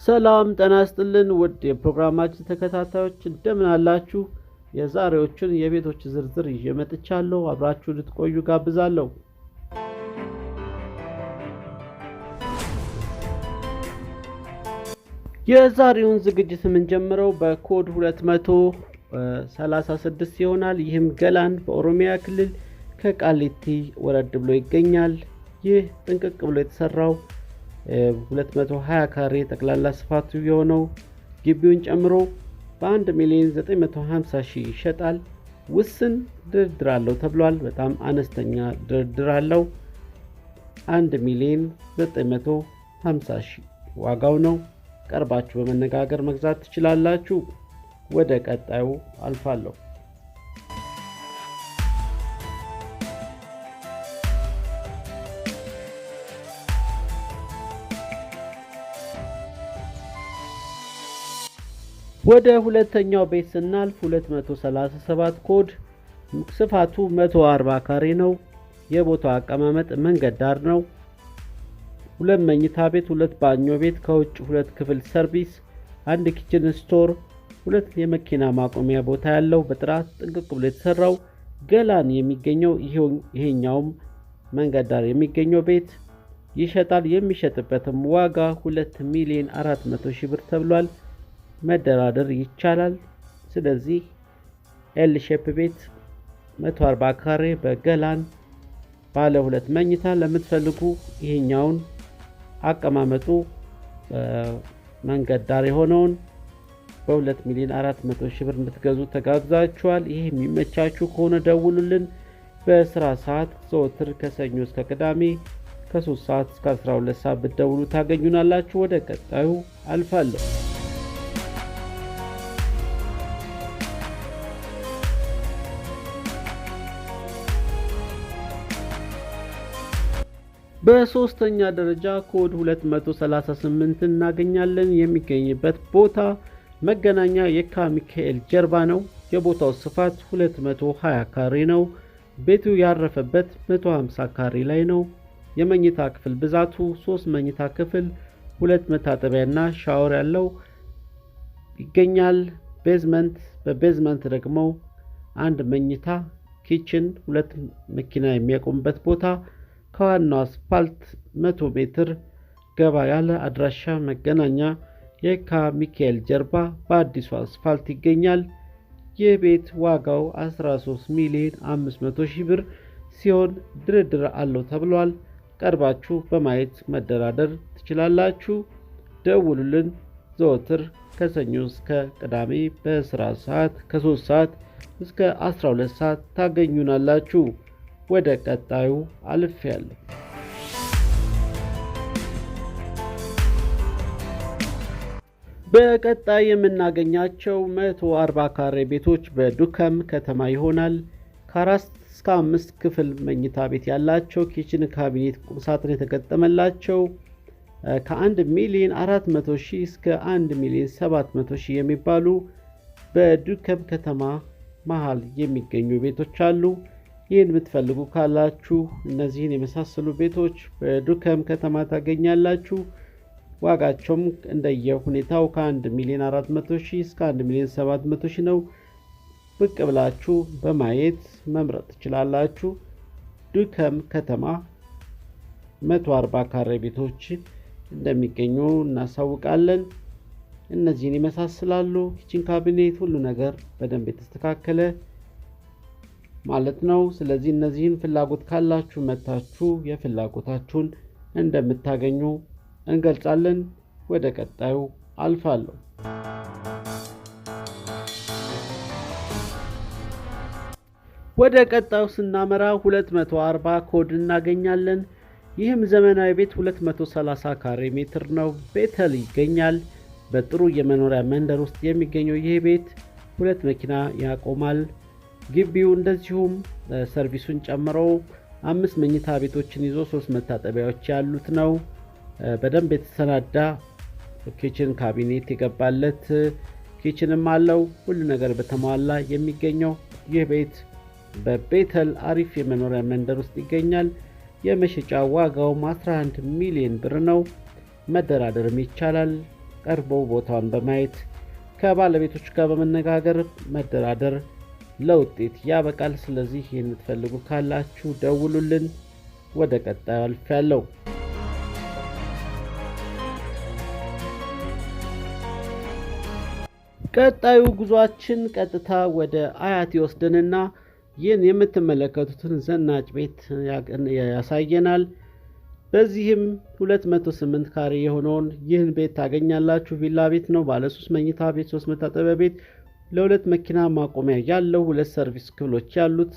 ሰላም ጤና ይስጥልን ውድ የፕሮግራማችን ተከታታዮች እንደምን አላችሁ? የዛሬዎቹን የቤቶች ዝርዝር ይዤ መጥቻለሁ። አብራችሁ ልትቆዩ ጋብዛለሁ። የዛሬውን ዝግጅት የምንጀምረው በኮድ 236 ይሆናል። ይህም ገላን በኦሮሚያ ክልል ከቃሊቲ ወረድ ብሎ ይገኛል። ይህ ጥንቅቅ ብሎ የተሰራው 220 ካሬ ጠቅላላ ስፋቱ የሆነው ግቢውን ጨምሮ በ1,950,000 ይሸጣል። ውስን ድርድር አለው ተብሏል። በጣም አነስተኛ ድርድር አለው። 1,950,000 ዋጋው ነው። ቀርባችሁ በመነጋገር መግዛት ትችላላችሁ። ወደ ቀጣዩ አልፋለሁ። ወደ ሁለተኛው ቤት ስናልፍ 237 ኮድ ስፋቱ 140 ካሬ ነው። የቦታው አቀማመጥ መንገድ ዳር ነው። 2 መኝታ ቤት፣ 2 ባኞ ቤት፣ ከውጭ 2 ክፍል ሰርቪስ፣ 1 ኪችን ስቶር፣ 2 የመኪና ማቆሚያ ቦታ ያለው በጥራት ጥንቅቅ ብሎ የተሰራው ገላን የሚገኘው ይሄኛውም መንገድ ዳር የሚገኘው ቤት ይሸጣል። የሚሸጥበትም ዋጋ 2,400,000 ብር ተብሏል። መደራደር ይቻላል። ስለዚህ ኤል ሼፕ ቤት 140 ካሬ በገላን ባለ 2 መኝታ ለምትፈልጉ ይሄኛውን አቀማመጡ መንገድ ዳር የሆነውን በ2,400,000 ብር እንድትገዙ ተጋብዛችኋል። ይህ የሚመቻችሁ ከሆነ ደውሉልን። በስራ ሰዓት ዘወትር ከሰኞ እስከ ቅዳሜ ከ3 ሰዓት እስከ 12 ሰዓት ብትደውሉ ታገኙናላችሁ። ወደ ቀጣዩ አልፋለሁ። በሶስተኛ ደረጃ ኮድ 238 እናገኛለን። የሚገኝበት ቦታ መገናኛ የካ ሚካኤል ጀርባ ነው። የቦታው ስፋት 220 ካሬ ነው። ቤቱ ያረፈበት 150 ካሬ ላይ ነው። የመኝታ ክፍል ብዛቱ 3 መኝታ ክፍል፣ 2 መታጠቢያና ሻወር ያለው ይገኛል። በቤዝመንት ደግሞ 1 መኝታ ኪችን፣ 2 መኪና የሚያቆምበት ቦታ ከዋናው አስፋልት 100 ሜትር ገባ ያለ አድራሻ መገናኛ የካ ሚካኤል ጀርባ በአዲሱ አስፋልት ይገኛል። ይህ ቤት ዋጋው 13,500,000 ብር ሲሆን ድርድር አለው ተብሏል። ቀርባችሁ በማየት መደራደር ትችላላችሁ። ደውሉልን። ዘወትር ከሰኞ እስከ ቅዳሜ በስራ ሰዓት ከ3 ሰዓት እስከ 12 ሰዓት ታገኙናላችሁ። ወደ ቀጣዩ አልፌያለሁ። በቀጣይ የምናገኛቸው 140 ካሬ ቤቶች በዱከም ከተማ ይሆናል። ከ4 እስከ 5 ክፍል መኝታ ቤት ያላቸው ኪችን ካቢኔት ቁምሳጥን የተገጠመላቸው ከ1,400,000 እስከ 1,700,000 የሚባሉ በዱከም ከተማ መሃል የሚገኙ ቤቶች አሉ። ይህን የምትፈልጉ ካላችሁ እነዚህን የመሳሰሉ ቤቶች በዱከም ከተማ ታገኛላችሁ። ዋጋቸውም እንደየ ሁኔታው ከ1,400,000 እስከ 1,700,000 ነው። ብቅ ብላችሁ በማየት መምረጥ ትችላላችሁ። ዱከም ከተማ 140 ካሬ ቤቶች እንደሚገኙ እናሳውቃለን። እነዚህን ይመሳሰላሉ። ኪችን ካቢኔት፣ ሁሉ ነገር በደንብ የተስተካከለ ማለት ነው። ስለዚህ እነዚህን ፍላጎት ካላችሁ መታችሁ የፍላጎታችሁን እንደምታገኙ እንገልጻለን። ወደ ቀጣዩ አልፋለሁ። ወደ ቀጣዩ ስናመራ 240 ኮድ እናገኛለን። ይህም ዘመናዊ ቤት 230 ካሬ ሜትር ነው። ቤተል ይገኛል። በጥሩ የመኖሪያ መንደር ውስጥ የሚገኘው ይህ ቤት 2 መኪና ያቆማል። ግቢው እንደዚሁም ሰርቪሱን ጨምሮ 5 መኝታ ቤቶችን ይዞ 3 መታጠቢያዎች ያሉት ነው። በደንብ የተሰናዳ ኪችን ካቢኔት የገባለት ኪችንም አለው። ሁሉ ነገር በተሟላ የሚገኘው ይህ ቤት በቤተል አሪፍ የመኖሪያ መንደር ውስጥ ይገኛል። የመሸጫ ዋጋው 11 ሚሊዮን ብር ነው። መደራደርም ይቻላል። ቀርበው ቦታውን በማየት ከባለቤቶች ጋር በመነጋገር መደራደር ለውጤት ያበቃል። ስለዚህ ይህን የምትፈልጉ ካላችሁ ደውሉልን። ወደ ቀጣዩ አልፌያለሁ። ቀጣዩ ጉዟችን ቀጥታ ወደ አያት ይወስደንና ይህን የምትመለከቱትን ዘናጭ ቤት ያሳየናል። በዚህም 208 ካሬ የሆነውን ይህን ቤት ታገኛላችሁ። ቪላ ቤት ነው። ባለ 3 መኝታ ቤት፣ 3 መታጠቢያ ቤት፣ ለሁለት መኪና ማቆሚያ ያለው፣ 2 ሰርቪስ ክፍሎች ያሉት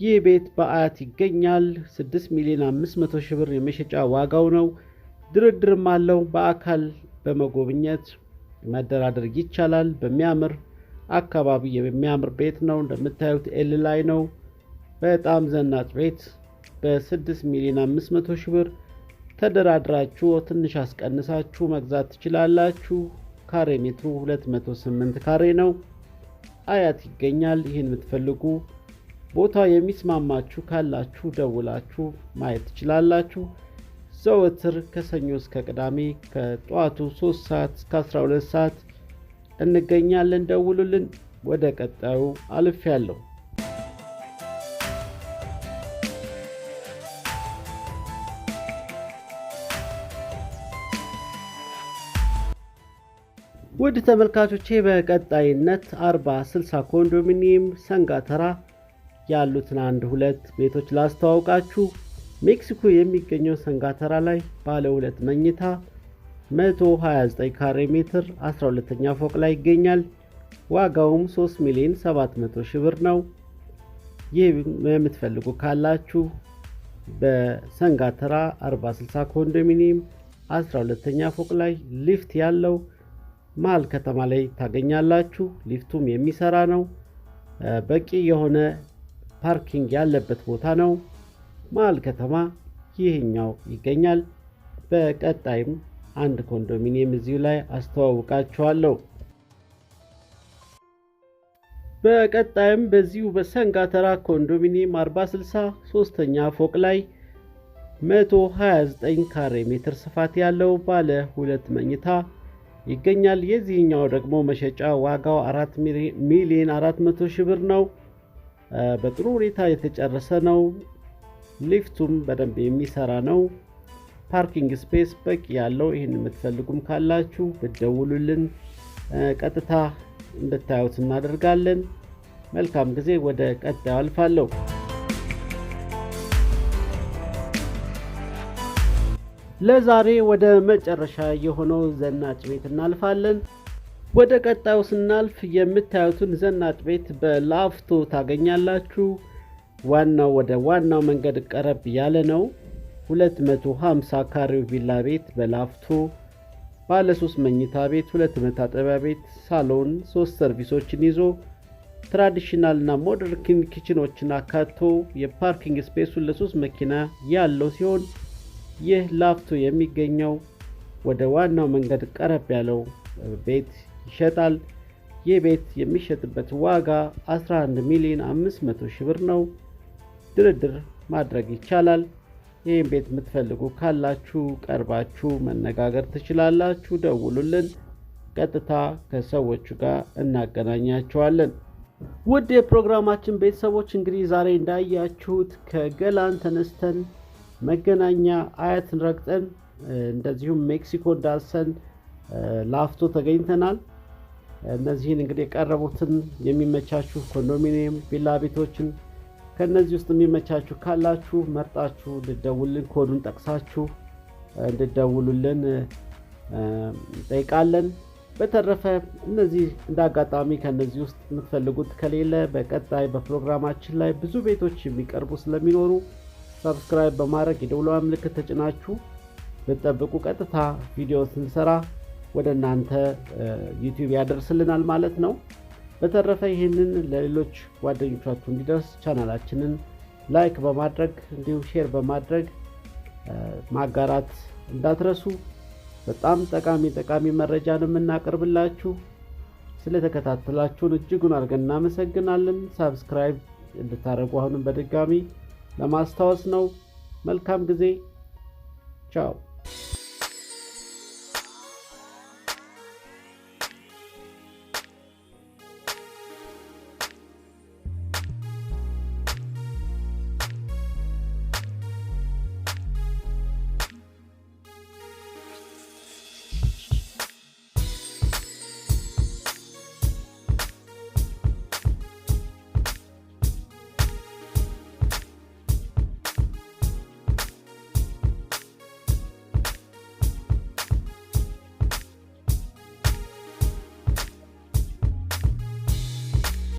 ይህ ቤት በአያት ይገኛል። 6,500,000 ብር የመሸጫ ዋጋው ነው። ድርድርም አለው። በአካል በመጎብኘት መደራደር ይቻላል። በሚያምር አካባቢ የሚያምር ቤት ነው። እንደምታዩት ኤል ላይ ነው። በጣም ዘናጭ ቤት በ6,500,000 ብር ተደራድራችሁ ትንሽ አስቀንሳችሁ መግዛት ትችላላችሁ። ካሬ ሜትሩ 208 ካሬ ነው። አያት ይገኛል። ይህን የምትፈልጉ ቦታ የሚስማማችሁ ካላችሁ ደውላችሁ ማየት ትችላላችሁ። ዘወትር ከሰኞ እስከ ቅዳሜ ከጠዋቱ 3 ሰዓት እስከ 12 ሰዓት እንገኛለን። ደውሉልን። ወደ ቀጣዩ አልፌያለሁ። ውድ ተመልካቾቼ በቀጣይነት 40/60 ኮንዶሚኒየም ሰንጋተራ ያሉትን 1-2 ቤቶች ላስተዋውቃችሁ። ሜክሲኮ የሚገኘው ሰንጋተራ ላይ ባለ 2 መኝታ 129 ካሬ ሜትር 12ኛ ፎቅ ላይ ይገኛል። ዋጋውም 3,700,000 ብር ነው። ይህ የምትፈልጉ ካላችሁ በሰንጋተራ 40/60 ኮንዶሚኒየም 12ኛ ፎቅ ላይ ሊፍት ያለው መሀል ከተማ ላይ ታገኛላችሁ። ሊፍቱም የሚሰራ ነው። በቂ የሆነ ፓርኪንግ ያለበት ቦታ ነው። መሀል ከተማ ይህኛው ይገኛል። በቀጣይም አንድ ኮንዶሚኒየም እዚሁ ላይ አስተዋውቃችኋለሁ። በቀጣይም በዚሁ በሰንጋተራ ኮንዶሚኒየም 40/60 ሶስተኛ ፎቅ ላይ 129 ካሬ ሜትር ስፋት ያለው ባለ 2 መኝታ ይገኛል። የዚህኛው ደግሞ መሸጫ ዋጋው 4,400,000 ብር ነው። በጥሩ ሁኔታ የተጨረሰ ነው። ሊፍቱም በደንብ የሚሰራ ነው። ፓርኪንግ ስፔስ በቂ ያለው። ይህን የምትፈልጉም ካላችሁ ብትደውሉልን ቀጥታ እንድታዩት እናደርጋለን። መልካም ጊዜ። ወደ ቀጣዩ አልፋለሁ። ለዛሬ ወደ መጨረሻ የሆነው ዘናጭ ቤት እናልፋለን። ወደ ቀጣዩ ስናልፍ የምታዩትን ዘናጭ ቤት በላፍቶ ታገኛላችሁ። ወደ ዋናው መንገድ ቀረብ ያለ ነው። 250 ካሬው ቪላ ቤት በላፍቶ ባለ 3 መኝታ ቤት፣ 2 መታጠቢያ ቤት፣ ሳሎን፣ 3 ሰርቪሶችን ይዞ ትራዲሽናል እና ሞደርን ኪችኖችን አካቶ የፓርኪንግ ስፔሱን ለ3 መኪና ያለው ሲሆን ይህ ላፍቶ የሚገኘው ወደ ዋናው መንገድ ቀረብ ያለው ቤት ይሸጣል። ይህ ቤት የሚሸጥበት ዋጋ 11,500,000 ብር ነው። ድርድር ማድረግ ይቻላል። ይህን ቤት የምትፈልጉ ካላችሁ ቀርባችሁ መነጋገር ትችላላችሁ። ደውሉልን። ቀጥታ ከሰዎቹ ጋር እናገናኛቸዋለን። ውድ የፕሮግራማችን ቤተሰቦች እንግዲህ ዛሬ እንዳያችሁት ከገላን ተነስተን መገናኛ አያትን ረግጠን እንደዚሁም ሜክሲኮ ዳሰን ላፍቶ ተገኝተናል። እነዚህን እንግዲህ የቀረቡትን የሚመቻችሁ ኮንዶሚኒየም ቪላ ቤቶችን ከነዚህ ውስጥ የሚመቻችሁ ካላችሁ መርጣችሁ እንድትደውሉልን ኮዱን ጠቅሳችሁ እንድትደውሉልን እንጠይቃለን። በተረፈ እነዚህ እንዳጋጣሚ ከነዚህ ውስጥ የምትፈልጉት ከሌለ በቀጣይ በፕሮግራማችን ላይ ብዙ ቤቶች የሚቀርቡ ስለሚኖሩ ሰብስክራይብ በማድረግ የደውሏ ምልክት ተጭናችሁ ብትጠብቁ ቀጥታ ቪዲዮ ስንሰራ ወደ እናንተ ዩቲዩብ ያደርስልናል ማለት ነው። በተረፈ ይህንን ለሌሎች ጓደኞቻችሁ እንዲደርስ ቻናላችንን ላይክ በማድረግ እንዲሁም ሼር በማድረግ ማጋራት እንዳትረሱ። በጣም ጠቃሚ መረጃን የምናቀርብላችሁ። ስለተከታተላችሁን እጅጉን አድርገን እናመሰግናለን። ሰብስክራይብ እንድታደርጉ አሁንም በድጋሚ ለማስታወስ ነው። መልካም ጊዜ። ቻው።